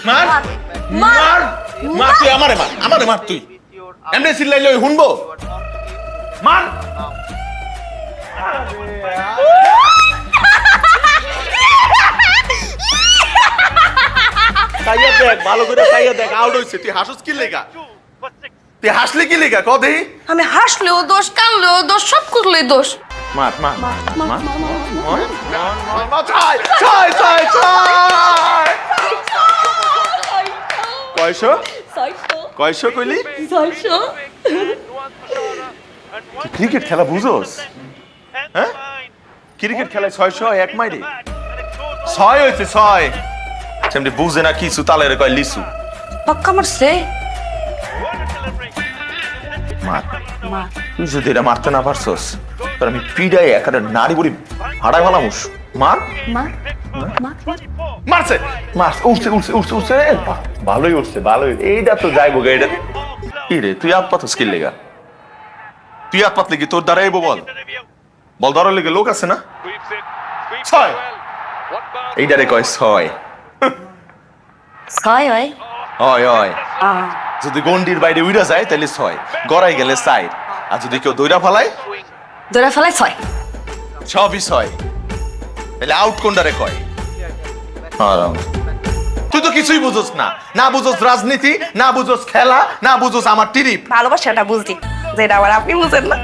মার মার মার তুই আমারে মার তুই এমনি চিল্লাইলে ওই শুনবো মার তাইয়া দেখ ভালো করে তাইয়া দেখ আউট হইছে তুই হাসুস কি লেগা তুই হাসলি কি লেগা কও দেই আমি হাসলেও দোষ কানলেও দোষ সব করলেই দোষ মার মার মার ছয় ছয় ছয় ছয় কয়শো কয়শো কইলি ক্রিকেট খেলা বুঝোস হ্যাঁ ক্রিকেট খেলায় 600 এক মাইরে 6 হয়েছে 6 সেমনি বুঝে না কিছু তালের কয় লিসু পাক্কা মারছে মার তুই যদি এটা মারতে না পারছস তাহলে আমি পিডাই একারে নারী বুড়ি হাড়ায় ভালামুস মার মারছে মার উঠছে উঠছে উঠছে উঠছে ভালোই উঠছে ভালোই এইটা তো যাইবো গে এটা কি রে তুই হাত পাতস কি লেগা তুই হাত পাতলে কি তোর দ্বারা এবো বল বল ধরার লেগে লোক আছে না 6 এইটারে কয় 6 ছয় হয় হয় হয় যদি গন্ডির বাইরে উইরা যায় তাহলে 6 গড়াই গেলে 4 আর যদি কেউ দইরা ফালায় দৌড়া ফেলায় ছয় সবই 6 তাহলে আউট কোনটারে কয় আরাম তুই তো কিছুই বুঝোস না বুঝোস রাজনীতি না বুঝোস খেলা না বুঝোস আমার টিরিপ ভালোবাসাটা বুঝলি যেটা আবার আপনি বুঝেন না